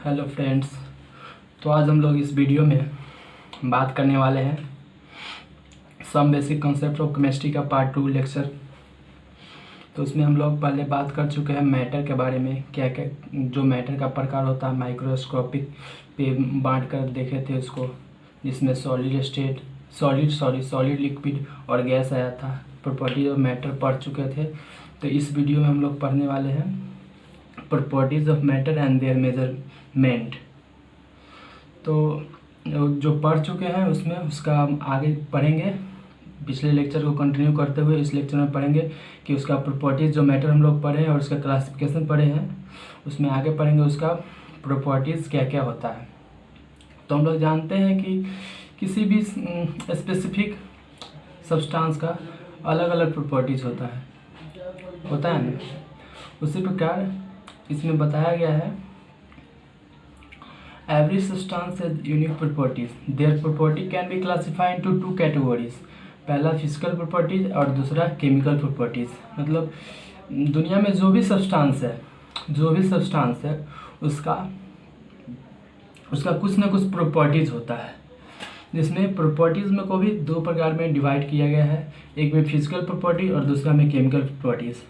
Hello friends. तो आज हम लोग इस वीडियो में बात करने वाले हैं some basic concept of chemistry का पार्ट 2 लेक्चर। तो उसमें हम लोग पहले बात कर चुके हैं मैटर के बारे में, क्या क्या जो मैटर का प्रकार होता है माइक्रोस्कोपिक पे बांट कर देखे थे उसको, जिसमें सॉलिड लिक्विड और गैस आया था। प्रॉपर्टीज ऑफ मैटर पढ़ चुके थे। तो इस वीडियो में हम लोग पढ़ने वाले हैं properties of matter and there measurement. तो जो पढ़ चुके हैं उसमें उसका हम आगे पढ़ेंगे। पिछले लेक्चर को कंटिन्यू करते हुए इस लेक्चर में पढ़ेंगे कि उसका प्रॉपर्टीज जो मैटर हम लोग पढ़े हैं और उसका क्लासिफिकेशन पढ़े हैं, उसमें आगे पढ़ेंगे उसका प्रॉपर्टीज़ क्या क्या होता है। तो हम लोग जानते हैं कि किसी भी स्पेसिफिक सब्सटेंस का अलग अलग प्रॉपर्टीज़ होता है ना। उसी प्रकार इसमें बताया गया है every substance has unique properties. Their property can be classified into two categories. पहला फिजिकल प्रॉपर्टीज और दूसरा केमिकल प्रॉपर्टीज। मतलब दुनिया में जो भी सब्सटेंस है उसका कुछ ना कुछ प्रॉपर्टीज होता है, जिसमें प्रॉपर्टीज में को भी दो प्रकार में डिवाइड किया गया है, एक में फिजिकल प्रॉपर्टी और दूसरा में केमिकल प्रॉपर्टीज।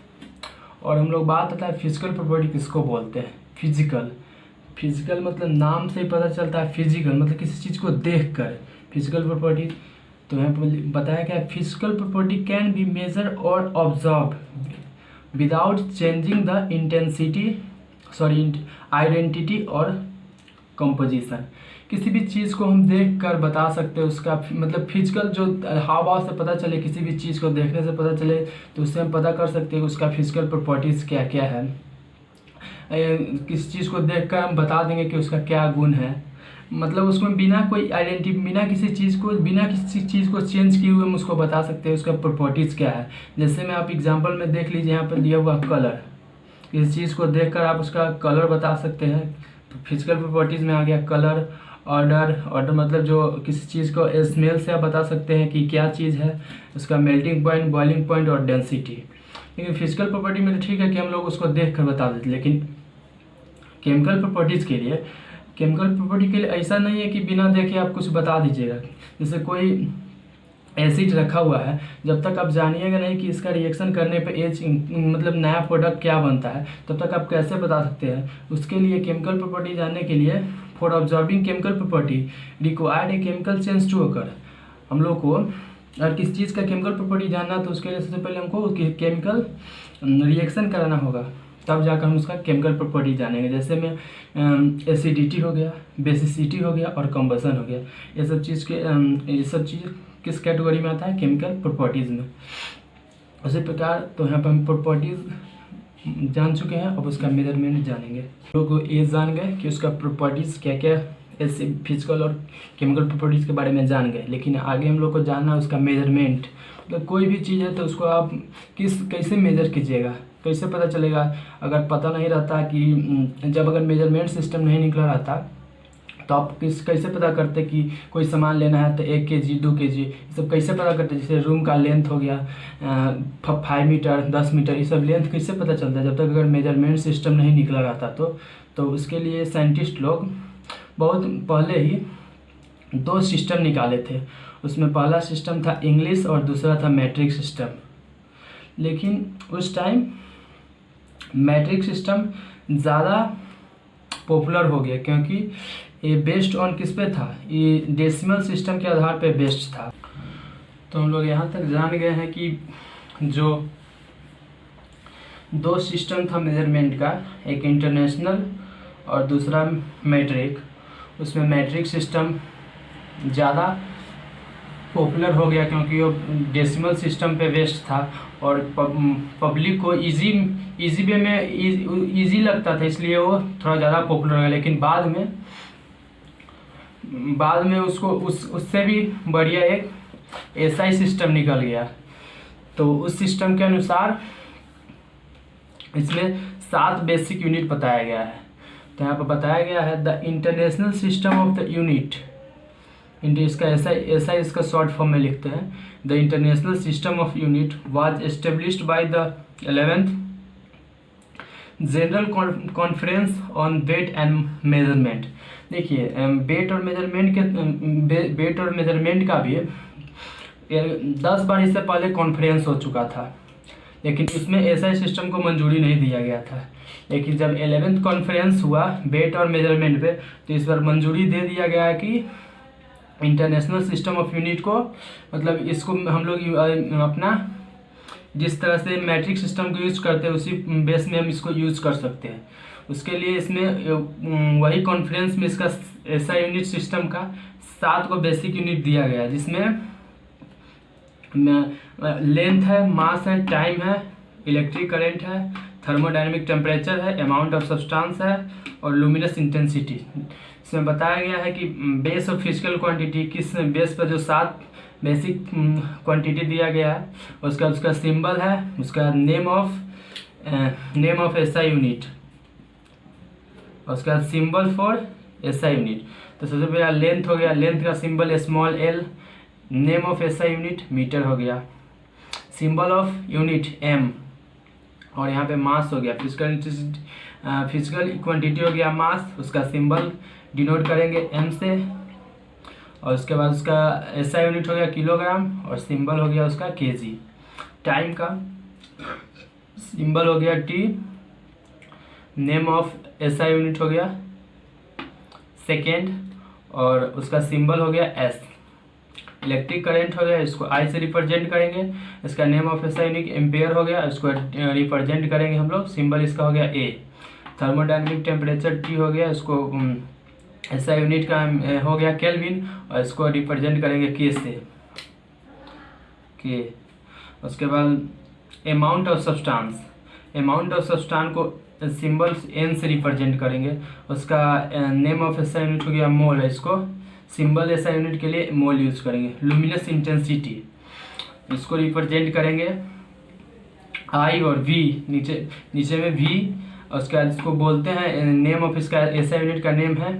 और हम लोग बात होता है फिजिकल प्रॉपर्टी किसको बोलते हैं। फिजिकल मतलब नाम से ही पता चलता है, फिजिकल मतलब किसी चीज़ को देख कर फिजिकल प्रॉपर्टी। तो यहाँ पर बताया गया physical property can be measure और observe without changing the identity और कंपोजिशन। किसी भी चीज़ को हम देख कर बता सकते हैं उसका मतलब फिजिकल जो हाव भाव से पता चले, किसी भी चीज़ को देखने से पता चले तो उससे हम पता कर सकते हैं उसका फिजिकल प्रॉपर्टीज़ क्या क्या है। किसी चीज़ को देखकर हम बता देंगे कि उसका क्या गुण है। मतलब उसमें बिना कोई आइडेंटिटी, बिना किसी चीज़ को चेंज किए हुए हम उसको बता सकते हैं उसका प्रॉपर्टीज़ क्या है। जैसे में आप एग्जांपल में देख लीजिए, यहाँ पर दिया हुआ कलर, किसी चीज़ को देखकर आप उसका कलर बता सकते हैं। तो फिजिकल प्रॉपर्टीज़ में आ गया कलर। ऑर्डर मतलब जो किसी चीज़ को स्मेल से आप बता सकते हैं कि क्या चीज़ है, उसका मेल्टिंग पॉइंट, बॉइलिंग पॉइंट और डेंसिटी। लेकिन फिजिकल प्रॉपर्टी में तो ठीक है कि हम लोग उसको देख कर बता देते, लेकिन केमिकल प्रॉपर्टी के लिए ऐसा नहीं है कि बिना देखे आप कुछ बता दीजिएगा। जैसे कोई एसिड रखा हुआ है, जब तक आप जानिएगा नहीं कि इसका रिएक्शन करने पे मतलब नया प्रोडक्ट क्या बनता है, तब तक आप कैसे बता सकते हैं। उसके लिए केमिकल प्रॉपर्टी जानने के लिए for observing chemical property required a chemical change to occur. हम लोग को अगर किसी चीज़ का केमिकल प्रॉपर्टी जानना तो उसके लिए सबसे पहले हमको केमिकल रिएक्शन कराना होगा, तब जाकर हम उसका केमिकल प्रॉपर्टी जानेंगे। जैसे में एसिडिटी हो गया, बेसिसिटी हो गया और कंबसन हो गया। ये सब चीज़ किस कैटेगरी में आता है, केमिकल प्रॉपर्टीज़ में। उसी प्रकार तो यहाँ पर हम प्रॉपर्टीज़ जान चुके हैं, अब उसका मेजरमेंट जानेंगे। लोग ये जान गए कि उसका प्रॉपर्टीज़ क्या क्या, ऐसे फिजिकल और केमिकल प्रॉपर्टीज़ के बारे में जान गए, लेकिन आगे हम लोग को जानना है उसका मेजरमेंट। मतलब कोई भी चीज़ है तो उसको आप कैसे मेजर कीजिएगा, कैसे पता चलेगा। अगर पता नहीं रहता कि जब अगर मेजरमेंट सिस्टम नहीं निकला रहता तो आप कैसे पता करते कि कोई सामान लेना है तो 1 kg 2 kg ये सब कैसे पता करते। जैसे रूम का लेंथ हो गया 5 मीटर 10 मीटर, ये सब लेंथ कैसे पता चलता है जब तक अगर मेजरमेंट सिस्टम नहीं निकला रहता। तो उसके लिए साइंटिस्ट लोग बहुत पहले ही 2 सिस्टम निकाले थे। उसमें पहला सिस्टम था इंग्लिश और दूसरा था मैट्रिक सिस्टम। लेकिन उस टाइम मैट्रिक सिस्टम ज़्यादा पॉपुलर हो गया, क्योंकि ये बेस्ड ऑन किस पे था, ये डेसिमल सिस्टम के आधार पे बेस्ड था। तो हम लोग यहाँ तक जान गए हैं कि जो 2 सिस्टम था मेजरमेंट का, एक इंटरनेशनल और दूसरा मैट्रिक। उसमें मैट्रिक सिस्टम ज़्यादा पॉपुलर हो गया क्योंकि वो डेसिमल सिस्टम पे बेस्ड था और पब्लिक को इजी वे में इजी लगता था, इसलिए वो थोड़ा ज़्यादा पॉपुलर हो गया। लेकिन बाद में उसको उससे भी बढ़िया एक एसआई सिस्टम निकल गया। तो उस सिस्टम के अनुसार इसमें 7 बेसिक यूनिट बताया गया है। तो यहाँ पर बताया गया है the international system of the unit, इसका ऐसा इसका शॉर्ट फॉर्म में लिखते हैं। The international system of unit was established by the 11th general conference on weight and measurement. देखिए वेट और मेजरमेंट का भी 10 बार इससे पहले कॉन्फ्रेंस हो चुका था, लेकिन इसमें ऐसा सिस्टम को मंजूरी नहीं दिया गया था। लेकिन जब 11th कॉन्फ्रेंस हुआ वेट और मेजरमेंट पे, तो इस बार मंजूरी दे दिया गया है कि इंटरनेशनल सिस्टम ऑफ यूनिट को, मतलब इसको हम लोग अपना जिस तरह से मैट्रिक सिस्टम को यूज करते हैं उसी बेस में हम इसको यूज कर सकते हैं। उसके लिए इसमें वही कॉन्फ्रेंस में इसका ऐसा यूनिट सिस्टम का 7 को बेसिक यूनिट दिया गया है, जिसमें लेंथ है, मास है, टाइम है, इलेक्ट्रिक करंट है, थर्मोडायनेमिक टेम्परेचर है, अमाउंट ऑफ सब्सटेंस है और लुमिनस इंटेंसिटी। इसमें बताया गया है कि बेस ऑफ फिजिकल क्वांटिटी, किस बेस पर जो 7 बेसिक क्वांटिटी दिया गया है, उसका सिंबल है, उसका नेम ऑफ एसआई यूनिट, उसका सिंबल फॉर एसआई यूनिट। तो सबसे पहला लेंथ हो गया, लेंथ का symbol small L, name of SI unit metre हो गया, सिंबल ऑफ यूनिट एम, और यहाँ पे मास हो गया, फिजिकल क्वांटिटी हो गया मास, उसका सिंबल डिनोट करेंगे एम से, और उसके बाद उसका एसआई यूनिट हो गया किलोग्राम और सिंबल हो गया उसका केजी। टाइम का सिंबल हो गया T, name of SI unit हो गया सेकेंड और उसका सिंबल हो गया एस। इलेक्ट्रिक करंट हो गया, इसको आई से रिप्रेजेंट करेंगे, इसका name of SI unit ampere हो गया, इसको रिप्रेजेंट करेंगे हम लोग, सिंबल इसका हो गया ए। थर्मोडायनेमिक टेम्परेचर टी हो गया, इसको एसआई यूनिट का हो गया केल्विन और इसको रिप्रेजेंट करेंगे के से के। उसके बाद amount of substance, amount of substance को सिंबल एन से रिप्रेजेंट करेंगे, उसका नेम ऑफ एसआई यूनिट हो गया मोल है, इसको सिंबल एसआई यूनिट के लिए मोल यूज करेंगे। लुमिनस इंटेंसिटी, इसको रिप्रेजेंट करेंगे आई और वी, नीचे में वी, उसके बाद इसको बोलते हैं नेम ऑफ इसका एसआई यूनिट का नेम है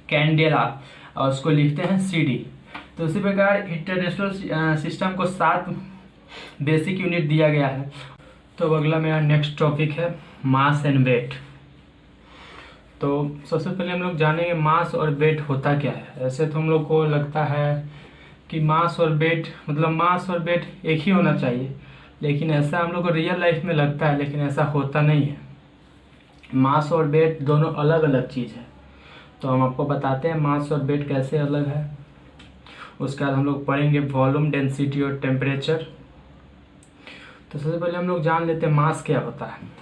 कैंडेला और उसको लिखते हैं सीडी। तो उसी प्रकार इंटरनेशनल सिस्टम को 7 बेसिक यूनिट दिया गया है। तो अगला मेरा नेक्स्ट टॉपिक है मास एंड वेट। तो सबसे पहले हम लोग जानेंगे मास और वेट होता क्या है। ऐसे तो हम लोग को लगता है कि मास और वेट मतलब मास और वेट एक ही होना चाहिए, लेकिन ऐसा हम लोग को रियल लाइफ में लगता है, लेकिन ऐसा होता नहीं है। मास और वेट दोनों अलग अलग चीज़ है। तो हम आपको बताते हैं मास और वेट कैसे अलग है। उसके बाद हम लोग पढ़ेंगे वॉल्यूम, डेंसिटी और टेम्परेचर। तो सबसे पहले हम लोग जान लेते हैं मास क्या होता है।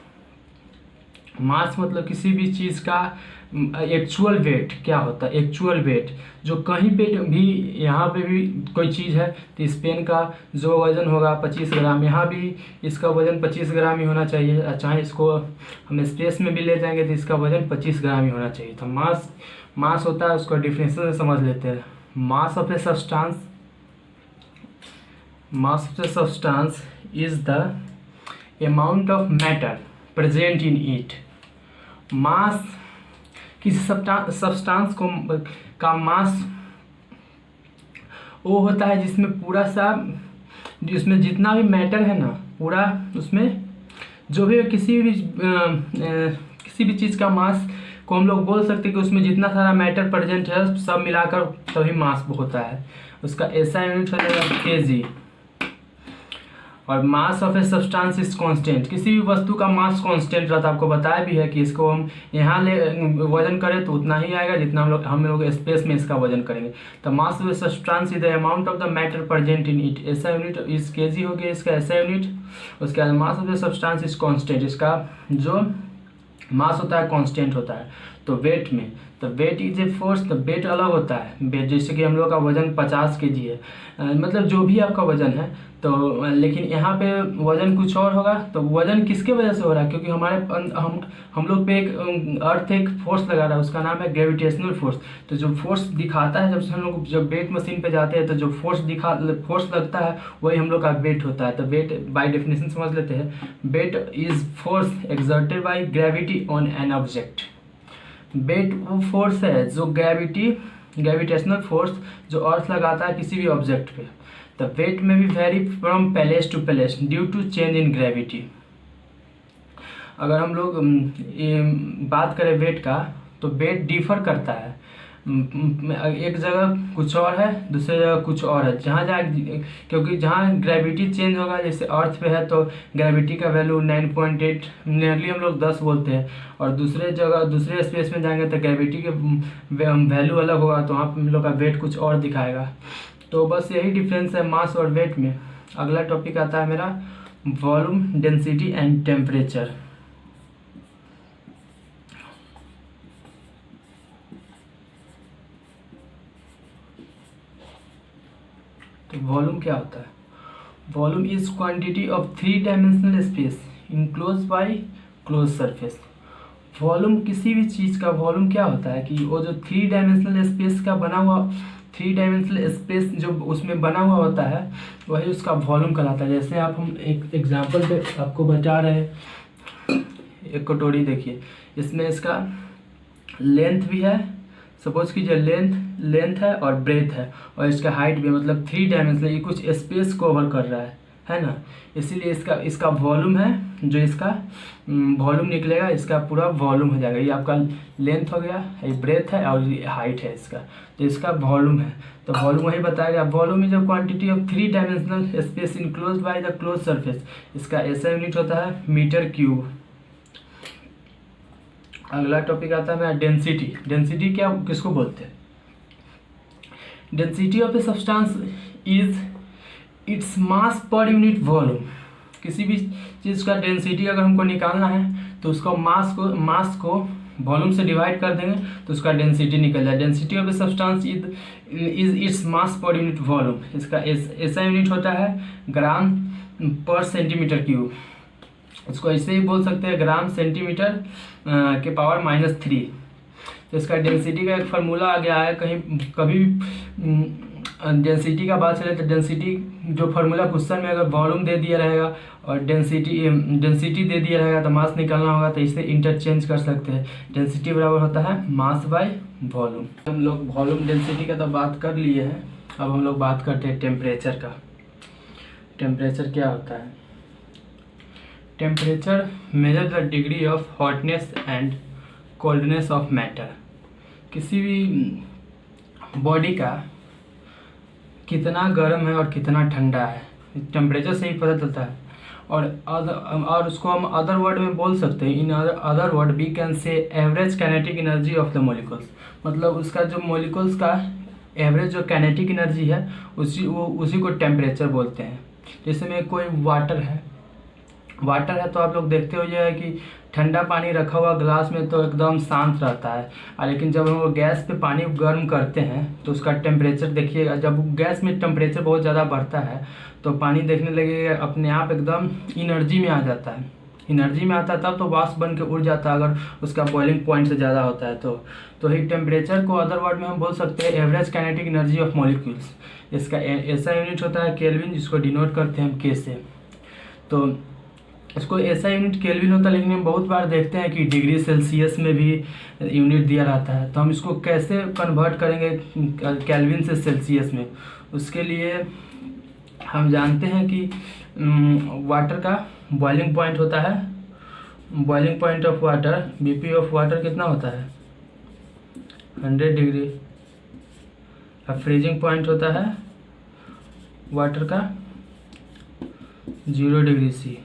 मास मतलब किसी भी चीज़ का एक्चुअल वेट क्या होता है। एक्चुअल वेट जो कहीं पे भी, यहाँ पे भी कोई चीज़ है तो इस पेन का जो वज़न होगा 25 ग्राम, यहाँ भी इसका वज़न 25 ग्राम ही होना चाहिए। चाहे इसको हम स्पेस में भी ले जाएंगे तो इसका वज़न 25 ग्राम ही होना चाहिए। तो मास होता है, उसको डिफिनेशन से समझ लेते हैं। Mass of a substance is the amount of matter present in it. Mass किसी सब्सटेंस का मास वो होता है जिसमें जितना भी मैटर है ना, पूरा उसमें जो भी किसी भी चीज़ का मास को हम लोग बोल सकते हैं कि उसमें जितना सारा मैटर प्रेजेंट है सब मिलाकर तभी मास होता है। उसका एसआई यूनिट हो जाएगा केजी। और मास of a substance is constant, किसी भी वस्तु का मास कांस्टेंट रहता है। आपको बताया भी है कि इसको हम यहाँ ले वजन करें तो उतना ही आएगा जितना हम लोग स्पेस में इसका वजन करेंगे। तो मास of a substance is the amount of the matter present in it. SI unit is KG हो गया इसका एसआई यूनिट। उसके बाद मास of a substance is constant, इसका जो मास होता है कांस्टेंट होता है। तो वेट में, तो वेट इज ए फोर्स, तो वेट अलग होता है। वेट जैसे कि हम लोग का वजन 50 kg है, मतलब जो भी आपका वजन है, तो लेकिन यहाँ पे वजन कुछ और होगा। तो वजन किसके वजह से हो रहा है, क्योंकि हम लोग पे एक अर्थ एक फोर्स लगा रहा है, उसका नाम है ग्रेविटेशनल फोर्स। तो जो फोर्स दिखाता है जब वेट मशीन पे जाते हैं तो जो फोर्स लगता है वही हम लोग का वेट होता है। तो वेट बाय डेफिनेशन समझ लेते हैं। Weight is force exerted by gravity on an object. Weight वो फोर्स है जो ग्रेविटेशनल फोर्स जो अर्थ लगाता है किसी भी ऑब्जेक्ट पे। द वेट में भी vary from place to place due to change in gravity. अगर हम लोग ये बात करें वेट का, तो वेट डिफर करता है। एक जगह कुछ और है, दूसरी जगह कुछ और है। जहाँ जहाँ, क्योंकि जहाँ ग्रेविटी चेंज होगा, जैसे अर्थ पे है तो ग्रेविटी का वैल्यू 9.8 नियरली हम लोग 10 बोलते हैं, और दूसरे जगह दूसरे स्पेस में जाएंगे तो ग्रेविटी के वैल्यू अलग होगा, तो वहाँ हम लोग का वेट कुछ और दिखाएगा। तो बस यही डिफरेंस है मास और वेट में। अगला टॉपिक आता है मेरा वॉल्यूम, डेंसिटी एंड टेम्परेचर। तो वॉल्यूम क्या होता है? Volume is quantity of 3 dimensional space enclose by close surface. Volume किसी भी चीज़ का वॉल्यूम क्या होता है कि वो जो 3 डायमेंशनल स्पेस का बना हुआ, 3 डायमेंशनल स्पेस जो उसमें बना हुआ होता है, वही उसका वॉल्यूम कहलाता है। जैसे आप हम एक एग्जांपल पे आपको बता रहे हैं, एक कटोरी देखिए, इसमें इसका लेंथ भी है, सपोज कीजिए लेंथ है और ब्रेथ है, और इसका हाइट भी, मतलब 3 डायमेंशनल, ये कुछ स्पेस कवर कर रहा है ना। इसीलिए इसका वॉल्यूम है, जो इसका वॉल्यूम निकलेगा, इसका पूरा वॉल्यूम हो जाएगा। ये आपका लेंथ हो गया, ये ब्रेथ है और ये हाइट है इसका, तो इसका वॉल्यूम है। तो वॉल्यूम वही बताएगा। Volume is a quantity of 3 dimensional space enclose by the close surface. इसका ऐसा यूनिट होता है मीटर क्यूब। अगला टॉपिक आता है मेरा डेंसिटी। डेंसिटी क्या किसको बोलते हैं? Density of a substance is its mass per unit volume. किसी भी चीज़ का डेंसिटी अगर हमको निकालना है तो उसको मास को वॉल्यूम से डिवाइड कर देंगे तो उसका डेंसिटी निकल जाए। Density of a substance is its mass per unit volume. इसका ऐसा यूनिट होता है ग्राम पर सेंटीमीटर क्यूब। इसको ऐसे ही बोल सकते हैं ग्राम सेंटीमीटर के पावर -3। तो इसका डेंसिटी का एक फार्मूला आ गया है। कभी डेंसिटी का बात चले तो डेंसिटी जो फार्मूला क्वेश्चन में अगर वॉल्यूम दे दिया रहेगा और डेंसिटी दे दिया रहेगा तो मास निकालना होगा, तो इसे इंटरचेंज कर सकते हैं। डेंसिटी बराबर होता है मास बाय वॉल्यूम। हम लोग वॉल्यूम डेंसिटी का तो बात कर लिए हैं, अब हम लोग बात करते हैं टेम्परेचर का। टेम्परेचर क्या होता है? Temperature measure the degree of hotness and coldness of matter. किसी भी बॉडी का कितना गर्म है और कितना ठंडा है, टेम्परेचर से ही पता चलता है। और उसको हम अदर वर्ड में बोल सकते हैं, in other word we can say average kinetic energy of the molecules. मतलब उसका जो मॉलिक्यूल्स का एवरेज जो काइनेटिक एनर्जी है उसी को टेम्परेचर बोलते हैं। जैसे में कोई वाटर है तो आप लोग देखते हो ये है कि ठंडा पानी रखा हुआ ग्लास में तो एकदम शांत रहता है, लेकिन जब हम गैस पे पानी गर्म करते हैं तो उसका टेम्परेचर देखिएगा, जब गैस में टेम्परेचर बहुत ज़्यादा बढ़ता है तो पानी देखने लगेगा अपने आप एकदम एनर्जी में आ जाता है। एनर्जी में आता है तब तो वाष्प बन के उड़ जाता है अगर उसका बॉइलिंग पॉइंट से ज़्यादा होता है तो ही टेम्परेचर को अदर वर्ड में हम बोल सकते हैं average kinetic energy of molecules. इसका ऐसा यूनिट होता है केल्विन, जिसको डिनोट करते हैं हम के से। तो इसको ऐसा यूनिट केल्विन होता है, लेकिन हम बहुत बार देखते हैं कि डिग्री सेल्सियस में भी यूनिट दिया रहता है। तो हम इसको कैसे कन्वर्ट करेंगे केल्विन से सेल्सियस में? उसके लिए हम जानते हैं कि वाटर का बॉइलिंग पॉइंट होता है, boiling point of water, BP of water कितना होता है 100 डिग्री। अब फ्रीजिंग पॉइंट होता है वाटर का 0 डिग्री सी।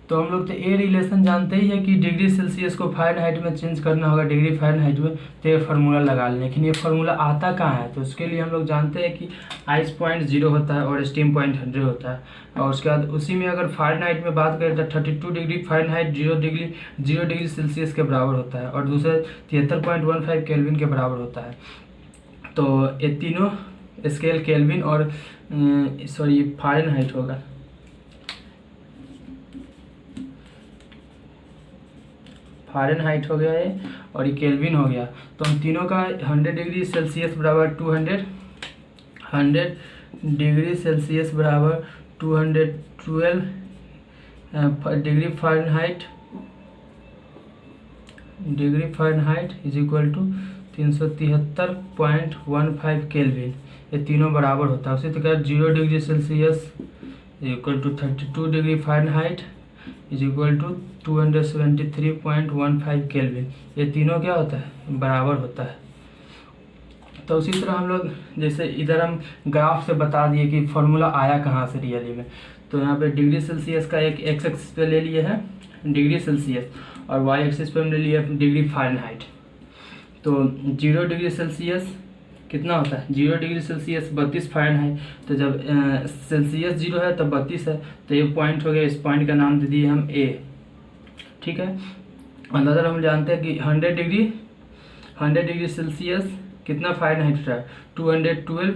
तो हम लोग तो ये रिलेशन जानते ही है कि डिग्री सेल्सियस को फ़ारेनहाइट में चेंज करना होगा डिग्री फ़ारेनहाइट में, तो ये फार्मूला लगा लें। लेकिन ये फार्मूला आता कहाँ है? तो उसके लिए हम लोग जानते हैं कि आइस पॉइंट 0 होता है और स्टीम पॉइंट 100 होता है। और उसके बाद उसी में अगर फ़ारेनहाइट में बात करें तो 32 डिग्री फ़ारेनहाइट 0 डिग्री सेल्सियस के बराबर होता है, और दूसरे 73.15 केल्विन के बराबर होता है। तो ये तीनों स्केल केल्विन और फ़ारेनहाइट होगा। फ़ारेनहाइट हो गया है और ये केल्विन हो गया। तो हम तीनों का 100 डिग्री सेल्सियस बराबर 200, 100 डिग्री सेल्सियस बराबर 212 degree Fahrenheit is equal to 373.15 Kelvin. ये तीनों बराबर होता है। उसी तरह 0 degree Celsius equal to 32 degree Fahrenheit is equal to 273.15 Kelvin. ये तीनों क्या होता है, बराबर होता है। तो उसी तरह हम लोग जैसे इधर हम ग्राफ से बता दिए कि फॉर्मूला आया कहाँ से रियली में। तो यहाँ पे डिग्री सेल्सियस का एक एक्स एक्सिस पे ले लिए हैं डिग्री सेल्सियस और वाई एक्सिस पे हमने लिया डिग्री फ़ारेनहाइट। तो 0 डिग्री सेल्सियस कितना होता है, 0 डिग्री सेल्सियस 32 फ़ारेनहाइट। तो जब सेल्सियस 0 है तब 32 है, तो ये पॉइंट हो गया, इस पॉइंट का नाम दे दिए हम ए। ठीक है, अंदर हम जानते हैं कि 100 डिग्री सेल्सियस कितना फ़ारेनहाइट होता है, 212।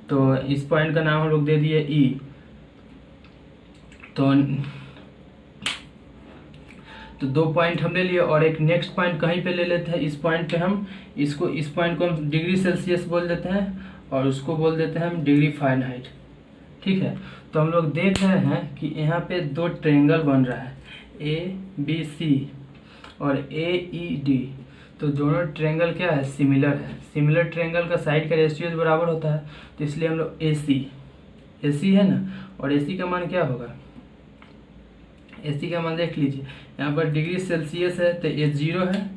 तो इस पॉइंट का नाम हम लोग दे दिए ई। तो 2 पॉइंट हम ले लिए और एक नेक्स्ट पॉइंट कहीं पे ले लेते हैं। इस पॉइंट पे हम इस पॉइंट को हम डिग्री सेल्सियस बोल देते हैं और उसको बोल देते हैं हम डिग्री फ़ारेनहाइट। ठीक है, तो हम लोग देख रहे हैं कि यहाँ पे 2 ट्रायंगल बन रहा है, ABC और AED। तो दोनों ट्रायंगल क्या है, सिमिलर है। सिमिलर ट्रायंगल का साइड का रेशियो बराबर होता है, तो इसलिए हम लोग AC है ना, और AC का मान क्या होगा, AC का मान देख लीजिए। यहाँ पर डिग्री सेल्सियस है तो ये 0 है,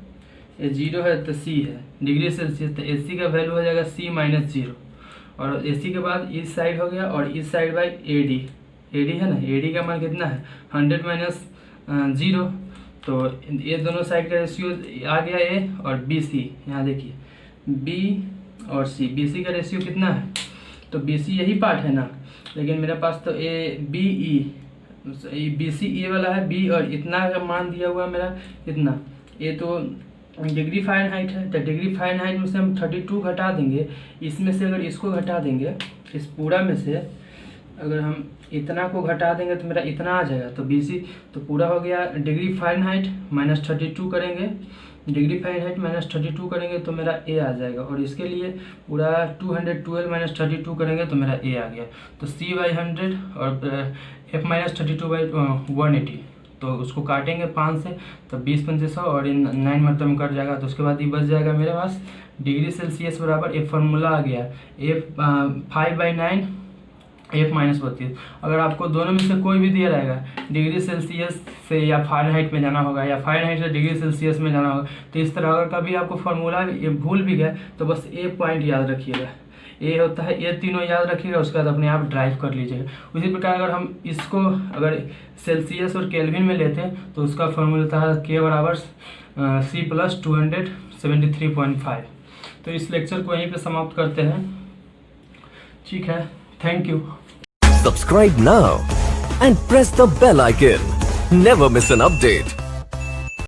ये 0 है तो C है डिग्री सेल्सियस, तो AC का वैल्यू हो जाएगा C - 0। और AC के बाद इस साइड हो गया और इस साइड बाई AD है ना, AD का मान कितना है 100 - 0। तो ये दोनों साइड का रेशियो आ गया A और BC। यहाँ देखिए B और C, BC का रेशियो कितना है, तो BC यही पार्ट है ना, लेकिन मेरे पास तो BC ये वाला है, B और इतना का मान दिया हुआ मेरा इतना। ये तो डिग्री फ़ारेनहाइट है, तो डिग्री फ़ारेनहाइट में से हम 32 घटा देंगे। इसमें से अगर इसको घटा देंगे, इस पूरा में से अगर हम इतना को घटा देंगे तो मेरा इतना आ जाएगा। तो BC तो पूरा हो गया, डिग्री फ़ारेनहाइट -32 करेंगे, डिग्री फ़ारेनहाइट -32 करेंगे तो मेरा A आ जाएगा। और इसके लिए पूरा 212 - 32 करेंगे तो मेरा A आ गया। तो C/100 और F - 32/180। तो उसको काटेंगे 5 से, तो 20 × 100 और 9 मतलब में कट जाएगा। तो उसके बाद ये बच जाएगा मेरे पास डिग्री सेल्सियस बराबर, एक फार्मूला आ गया F5/9 F - 32। अगर आपको दोनों में से कोई भी दिया रहेगा, डिग्री सेल्सियस से या फ़ारेनहाइट में जाना होगा या फ़ारेनहाइट से डिग्री सेल्सियस में जाना होगा, तो इस तरह अगर कभी आपको फार्मूला ये भूल भी गया तो बस A पॉइंट याद रखिएगा, A होता है, ये तीनों याद रखिएगा, उसके बाद अपने आप ड्राइव कर लीजिएगा। उसी प्रकार अगर हम इसको अगर सेल्सियस और केल्विन में लेते हैं तो उसका फार्मूला था K बराबर C + 273.5। तो इस लेक्चर को यहीं पे समाप्त करते हैं। ठीक है, thank you. Subscribe now and press the bell icon. Never miss an update.